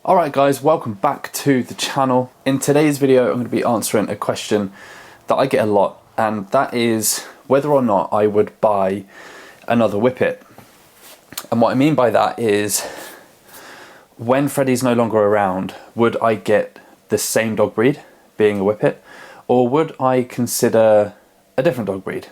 Alright guys, welcome back to the channel. In today's video I'm going to be answering a question that I get a lot, and that is whether or not I would buy another Whippet. And what I mean by that is, when Freddie's no longer around, would I get the same dog breed, being a Whippet, or would I consider a different dog breed?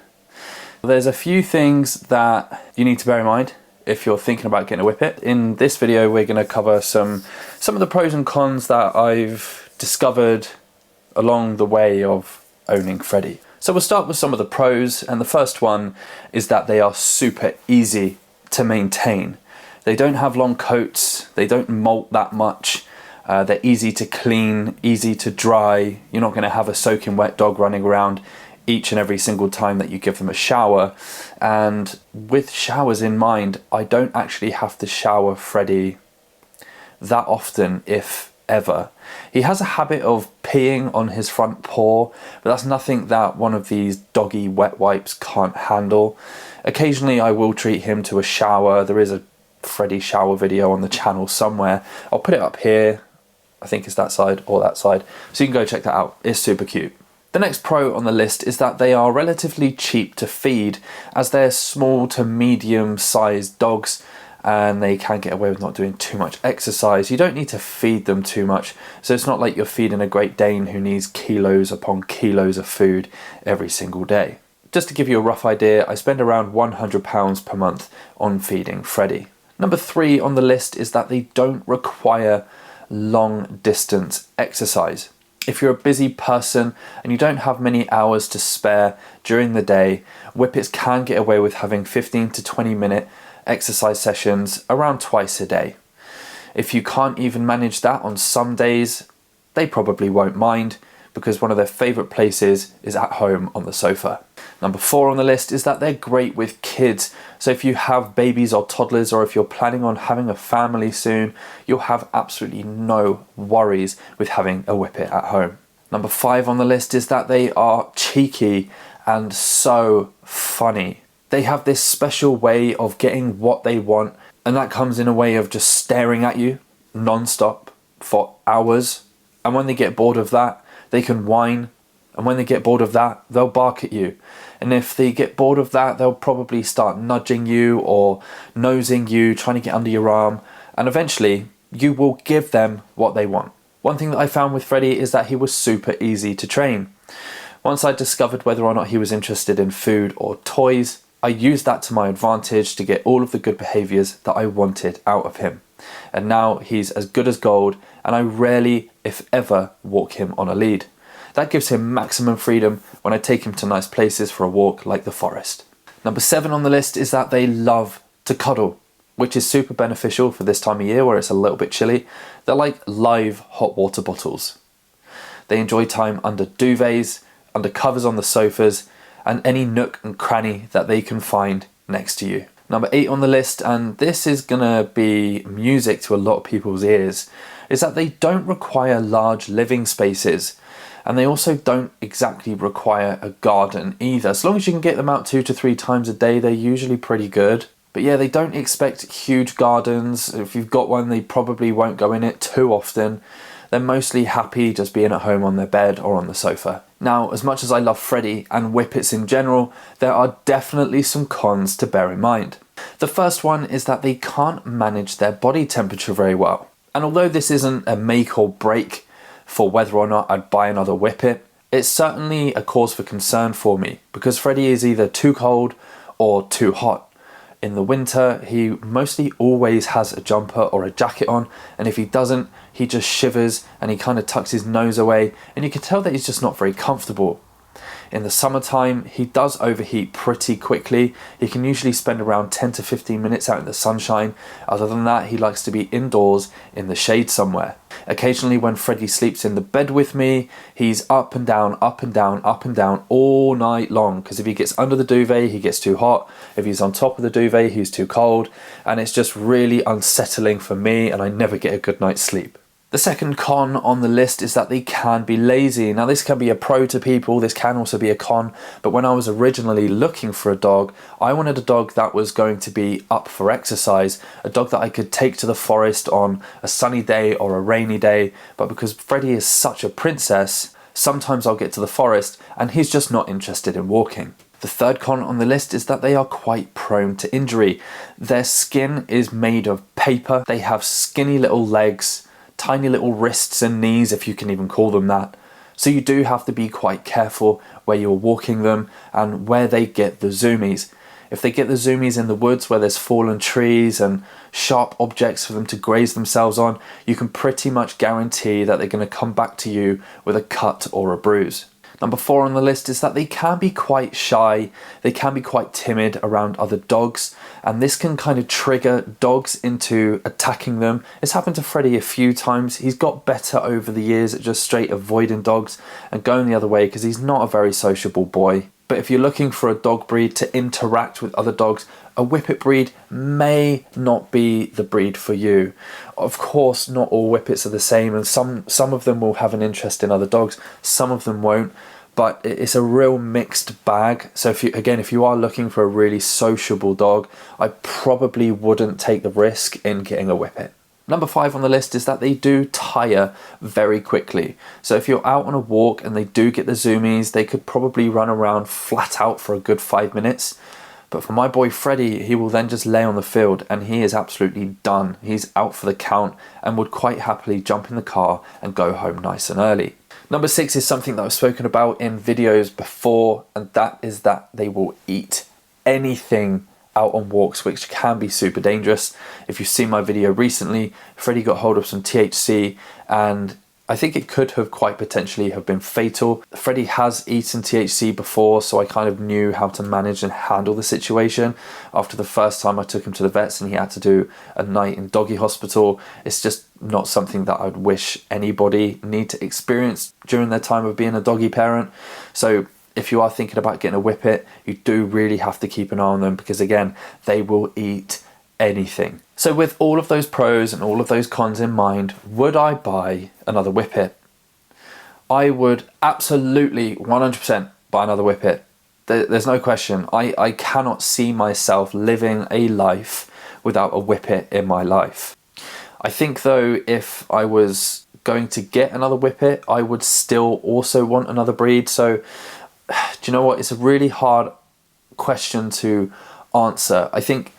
There's a few things that you need to bear in mind if you're thinking about getting a Whippet. In this video we're going to cover some of the pros and cons that I've discovered along the way of owning Freddie. So we'll start with some of the pros, and the first one is that they are super easy to maintain. They don't have long coats, they don't molt that much, they're easy to clean, easy to dry. You're not going to have a soaking wet dog running around each and every single time that you give them a shower. And with showers in mind, I don't actually have to shower Freddie that often, if ever. He has a habit of peeing on his front paw, but that's nothing that one of these doggy wet wipes can't handle. Occasionally I will treat him to a shower. There is a Freddie shower video on the channel somewhere. I'll put it up here. I think it's that side or that side, so you can go check that out. It's super cute. The next pro on the list is that they are relatively cheap to feed, as they're small to medium sized dogs and they can get away with not doing too much exercise. You don't need to feed them too much, so it's not like you're feeding a Great Dane who needs kilos upon kilos of food every single day. Just to give you a rough idea, I spend around £100 per month on feeding Freddie. Number 3 on the list is that they don't require long distance exercise. If you're a busy person and you don't have many hours to spare during the day, Whippets can get away with having 15 to 20 minute exercise sessions around twice a day. If you can't even manage that on some days, they probably won't mind, because one of their favourite places is at home on the sofa. Number 4 on the list is that they're great with kids. So if you have babies or toddlers, or if you're planning on having a family soon, you'll have absolutely no worries with having a Whippet at home. Number 5 on the list is that they are cheeky and so funny. They have this special way of getting what they want, and that comes in a way of just staring at you non-stop for hours. And when they get bored of that, they can whine, and when they get bored of that, they'll bark at you. And if they get bored of that, they'll probably start nudging you or nosing you, trying to get under your arm, and eventually you will give them what they want. One thing that I found with Freddie is that he was super easy to train. Once I discovered whether or not he was interested in food or toys, I used that to my advantage to get all of the good behaviours that I wanted out of him. And now he's as good as gold, and I rarely, if ever, walk him on a lead. That gives him maximum freedom when I take him to nice places for a walk like the forest. Number 7 on the list is that they love to cuddle, which is super beneficial for this time of year where it's a little bit chilly. They're like live hot water bottles. They enjoy time under duvets, under covers on the sofas, and any nook and cranny that they can find next to you. Number 8 on the list, and this is gonna be music to a lot of people's ears, is that they don't require large living spaces. And they also don't exactly require a garden either. As long as you can get them out 2 to 3 times a day, they're usually pretty good. But yeah, they don't expect huge gardens. If you've got one, they probably won't go in it too often. They're mostly happy just being at home on their bed or on the sofa. Now, as much as I love Freddie and Whippets in general, there are definitely some cons to bear in mind. The first one is that they can't manage their body temperature very well. And although this isn't a make or break for whether or not I'd buy another Whippet, it's certainly a cause for concern for me, because Freddie is either too cold or too hot. In the winter, he mostly always has a jumper or a jacket on, and if he doesn't, he just shivers and he kind of tucks his nose away, and you can tell that he's just not very comfortable. In the summertime, he does overheat pretty quickly. He can usually spend around 10 to 15 minutes out in the sunshine. Other than that, he likes to be indoors in the shade somewhere. Occasionally when Freddie sleeps in the bed with me, he's up and down, up and down, up and down all night long, because if he gets under the duvet, he gets too hot. If he's on top of the duvet, he's too cold, and it's just really unsettling for me, and I never get a good night's sleep. The second con on the list is that they can be lazy. Now this can be a pro to people, this can also be a con, but when I was originally looking for a dog, I wanted a dog that was going to be up for exercise, a dog that I could take to the forest on a sunny day or a rainy day, but because Freddie is such a princess, sometimes I'll get to the forest and he's just not interested in walking. The third con on the list is that they are quite prone to injury. Their skin is made of paper, they have skinny little legs, tiny little wrists and knees, if you can even call them that. So you do have to be quite careful where you're walking them and where they get the zoomies. If they get the zoomies in the woods where there's fallen trees and sharp objects for them to graze themselves on, you can pretty much guarantee that they're going to come back to you with a cut or a bruise. Number 4 on the list is that they can be quite shy, they can be quite timid around other dogs, and this can kind of trigger dogs into attacking them. It's happened to Freddie a few times. He's got better over the years at just straight avoiding dogs and going the other way because he's not a very sociable boy. But if you're looking for a dog breed to interact with other dogs, a Whippet breed may not be the breed for you. Of course, not all Whippets are the same, and some of them will have an interest in other dogs, some of them won't, but it's a real mixed bag. So if you are looking for a really sociable dog, I probably wouldn't take the risk in getting a Whippet. Number 5 on the list is that they do tire very quickly. So if you're out on a walk and they do get the zoomies, they could probably run around flat out for a good 5 minutes. But for my boy Freddie, he will then just lay on the field and he is absolutely done. He's out for the count and would quite happily jump in the car and go home nice and early. Number 6 is something that I've spoken about in videos before, and that is that they will eat anything out on walks, which can be super dangerous. If you've seen my video recently, Freddie got hold of some THC and I think it could have quite potentially have been fatal. Freddie has eaten THC before, so I kind of knew how to manage and handle the situation. After the first time I took him to the vets and he had to do a night in doggy hospital, it's just not something that I'd wish anybody need to experience during their time of being a doggy parent. So if you are thinking about getting a Whippet, you do really have to keep an eye on them because again, they will eat anything. So with all of those pros and all of those cons in mind, would I buy another Whippet? I would absolutely 100% buy another Whippet. There's no question. I cannot see myself living a life without a Whippet in my life. I think though, if I was going to get another Whippet, I would still also want another breed. So do you know what? It's a really hard question to answer. I think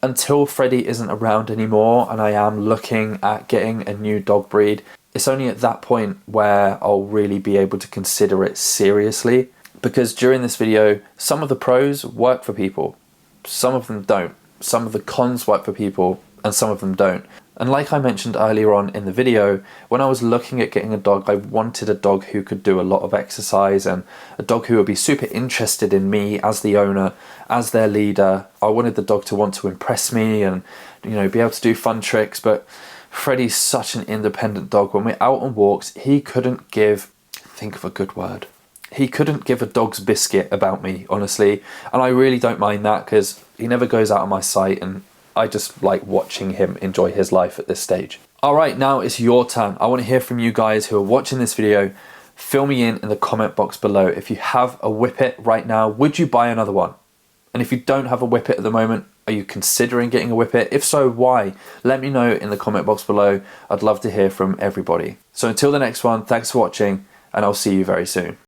until Freddie isn't around anymore and I am looking at getting a new dog breed, it's only at that point where I'll really be able to consider it seriously. Because during this video, some of the pros work for people, some of them don't. Some of the cons work for people and some of them don't. And like I mentioned earlier on in the video, when I was looking at getting a dog, I wanted a dog who could do a lot of exercise and a dog who would be super interested in me as the owner, as their leader. I wanted the dog to want to impress me and, you know, be able to do fun tricks. But Freddie's such an independent dog. When we're out on walks, he couldn't give, think of a good word, he couldn't give a dog's biscuit about me, honestly. And I really don't mind that because he never goes out of my sight and I just like watching him enjoy his life at this stage. Alright, now it's your turn. I want to hear from you guys who are watching this video. Fill me in the comment box below. If you have a Whippet right now, would you buy another one? And if you don't have a Whippet at the moment, are you considering getting a Whippet? If so, why? Let me know in the comment box below. I'd love to hear from everybody. So until the next one, thanks for watching and I'll see you very soon.